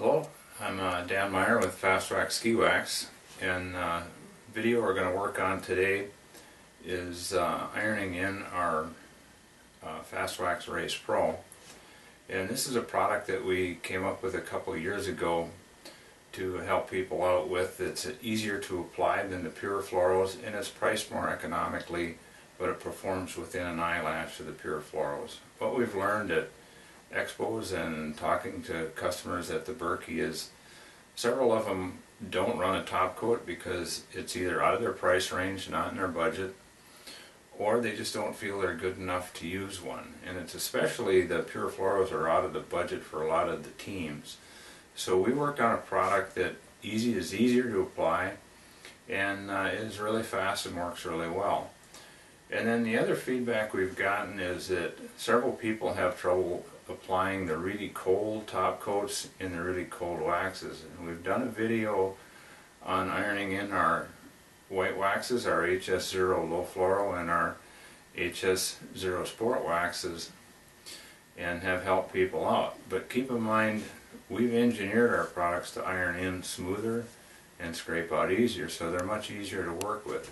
Hello, I'm Dan Meyer with Fast Wax Ski Wax, and video we're going to work on today is ironing in our Fast Wax Race Pro. And this is a product that we came up with a couple years ago to help people out with. It's easier to apply than the pure fluoros, and it's priced more economically, but it performs within an eyelash of the pure fluoros. What we've learned at expos and talking to customers at the Berkey is several of them don't run a top coat because it's either out of their price range, not in their budget, or they just don't feel they're good enough to use one. And it's especially the pure fluoros are out of the budget for a lot of the teams. So we worked on a product that is easier to apply and is really fast and works really well. And then the other feedback we've gotten is that several people have trouble applying the really cold top coats in the really cold waxes. And we've done a video on ironing in our white waxes, our HS0 low fluoro and our HS0 sport waxes, and have helped people out. But keep in mind, we've engineered our products to iron in smoother and scrape out easier, so they're much easier to work with.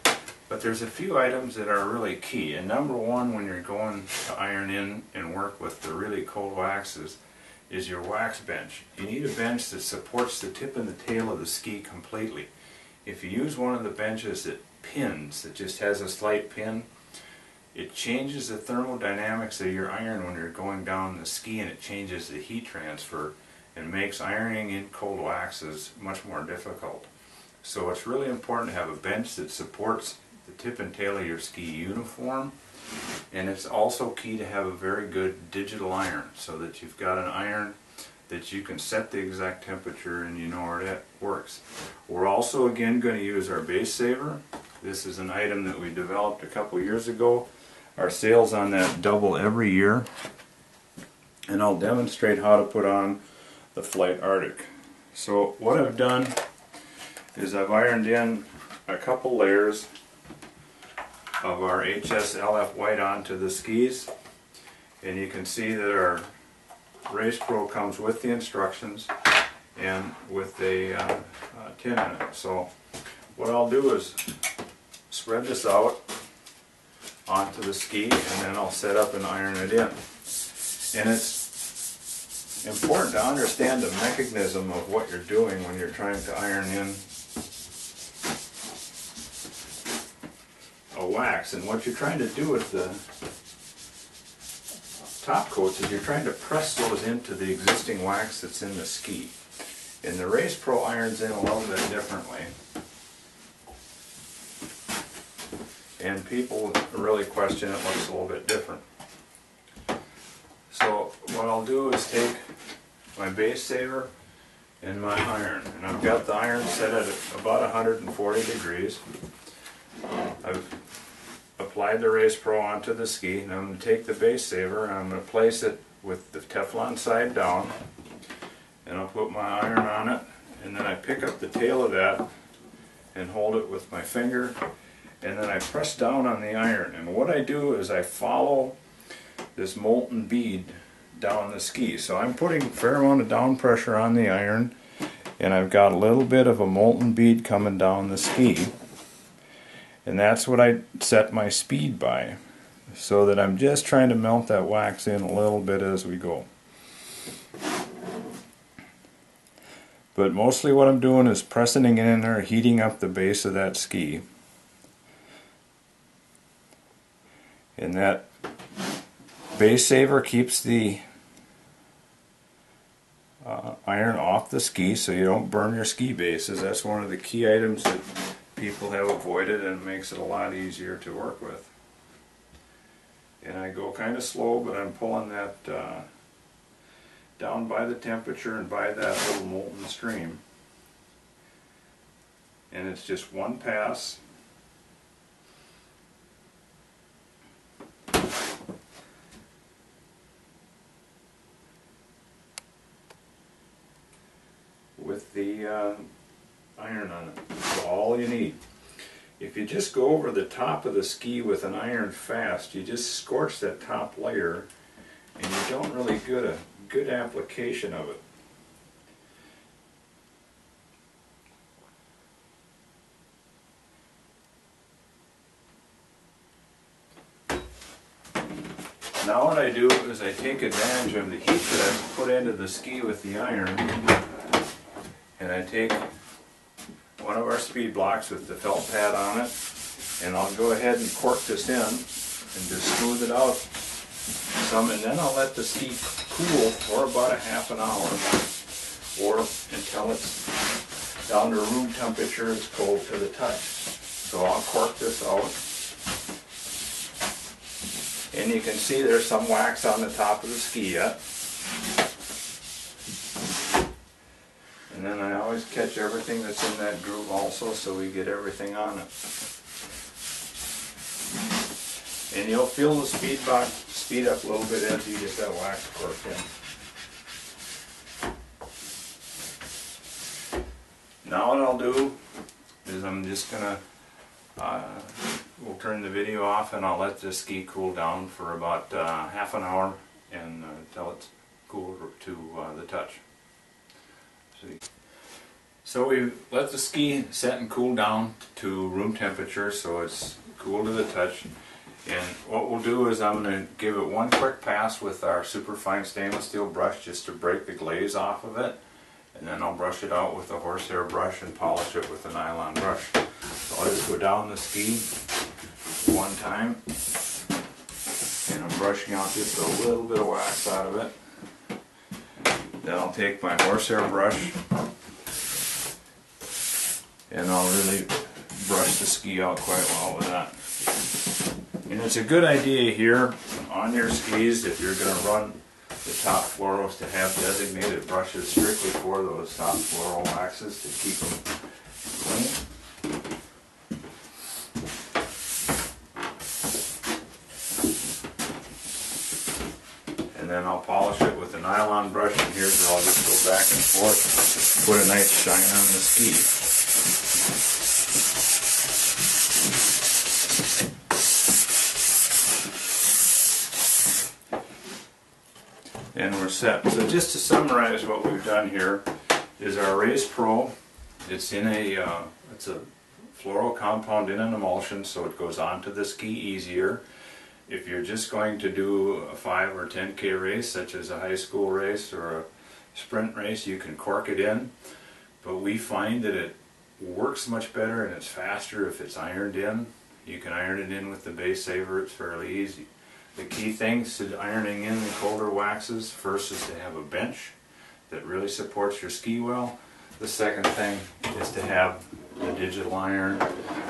But there's a few items that are really key. And number one, when you're going to iron in and work with the really cold waxes, is your wax bench. You need a bench that supports the tip and the tail of the ski completely. If you use one of the benches that pins, that just has a slight pin, it changes the thermodynamics of your iron when you're going down the ski, and it changes the heat transfer and makes ironing in cold waxes much more difficult. So it's really important to have a bench that supports the tip and tail of your ski uniform, and it's also key to have a very good digital iron so that you've got an iron that you can set the exact temperature and you know where it works. We're also again going to use our base saver. This is an item that we developed a couple years ago. Our sales on that double every year, and I'll demonstrate how to put on the Flight Arctic. So what I've done is I've ironed in a couple layers of our HSLF white onto the skis, and you can see that our Race Pro comes with the instructions and with a tin in it. So what I'll do is spread this out onto the ski, and then I'll set up and iron it in. And it's important to understand the mechanism of what you're doing when you're trying to iron in a wax. And what you're trying to do with the top coats is you're trying to press those into the existing wax that's in the ski. And the Race Pro irons in a little bit differently, and people really question it looks a little bit different. So what I'll do is take my base saver and my iron, and I've got the iron set at about 140 degrees. I've applied the Race Pro onto the ski, and I'm going to take the base saver and I'm going to place it with the Teflon side down, and I'll put my iron on it, and then I pick up the tail of that and hold it with my finger, and then I press down on the iron. And what I do is I follow this molten bead down the ski. So I'm putting a fair amount of down pressure on the iron, and I've got a little bit of a molten bead coming down the ski. And that's what I set my speed by, so that I'm just trying to melt that wax in a little bit as we go. But mostly what I'm doing is pressing it in there, heating up the base of that ski. And that base saver keeps the iron off the ski so you don't burn your ski bases. That's one of the key items that people have avoided, and it makes it a lot easier to work with. And I go kind of slow, but I'm pulling that down by the temperature and by that little molten stream. And it's just one pass. With the iron on it. That's all you need. If you just go over the top of the ski with an iron fast, you just scorch that top layer and you don't really get a good application of it. now what I do is I take advantage of the heat that I've put into the ski with the iron, and I take one of our speed blocks with the felt pad on it, and I'll go ahead and cork this in and just smooth it out some, and then I'll let the ski cool for about a half an hour, or until it's down to room temperature, it's cold to the touch. So I'll cork this out. And you can see there's some wax on the top of the ski yet. And then I always catch everything that's in that groove also, so we get everything on it. And you'll feel the speed box speed up a little bit as you get that wax corked in. Now what I'll do is I'm just gonna we'll turn the video off, and I'll let this ski cool down for about half an hour, and until it's cool to the touch. See. So we let the ski set and cool down to room temperature, so it's cool to the touch. And what we'll do is I'm going to give it one quick pass with our superfine stainless steel brush just to break the glaze off of it, and then I'll brush it out with a horsehair brush and polish it with a nylon brush. So I'll just go down the ski one time, and I'm brushing out just a little bit of wax out of it. Then I'll take my horsehair brush and I'll really brush the ski out quite well with that. And it's a good idea here on your skis, if you're going to run the top fluoros, to have designated brushes strictly for those top fluoro waxes to keep them clean. And then I'll polish it with a nylon brush, and here's where I'll just go back and forth, put a nice shine on the ski. And we're set. So just to summarize what we've done here is our Race Pro. It's in it's a fluoro compound in an emulsion, so it goes onto the ski easier. If you're just going to do a 5 or 10K race, such as a high school race or a sprint race, you can cork it in. But we find that it works much better and it's faster if it's ironed in. You can iron it in with the base saver, it's fairly easy. The key things to ironing in the colder waxes, first is to have a bench that really supports your ski well. The second thing is to have the digital iron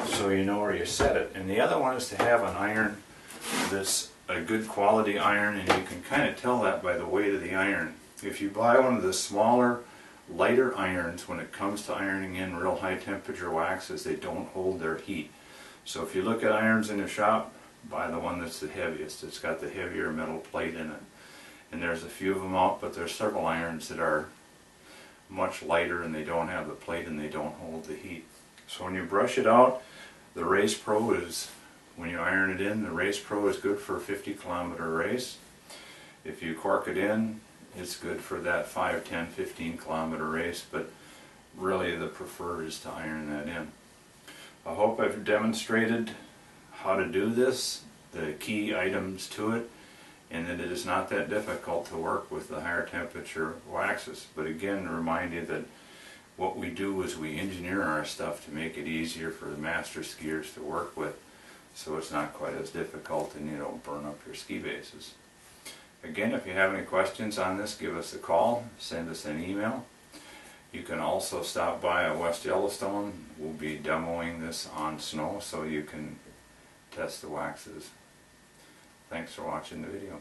so you know where you set it. And the other one is to have an iron that's a good quality iron, and you can kind of tell that by the weight of the iron. If you buy one of the smaller, lighter irons, when it comes to ironing in real high temperature waxes, they don't hold their heat. So if you look at irons in the shop, buy the one that's the heaviest. It's got the heavier metal plate in it. And there's a few of them out, but there's several irons that are much lighter and they don't have the plate and they don't hold the heat. So when you brush it out, the Race Pro is, when you iron it in, the Race Pro is good for a 50-kilometer race. If you cork it in, it's good for that 5, 10, 15-kilometer race, but really the preferred is to iron that in. I hope I've demonstrated how to do this, the key items to it, and that it is not that difficult to work with the higher temperature waxes. But again, to remind you that what we do is we engineer our stuff to make it easier for the master skiers to work with, so it's not quite as difficult and you don't burn up your ski bases. Again, if you have any questions on this, give us a call, send us an email. You can also stop by at West Yellowstone. We'll be demoing this on snow so you can test the waxes. Thanks for watching the video.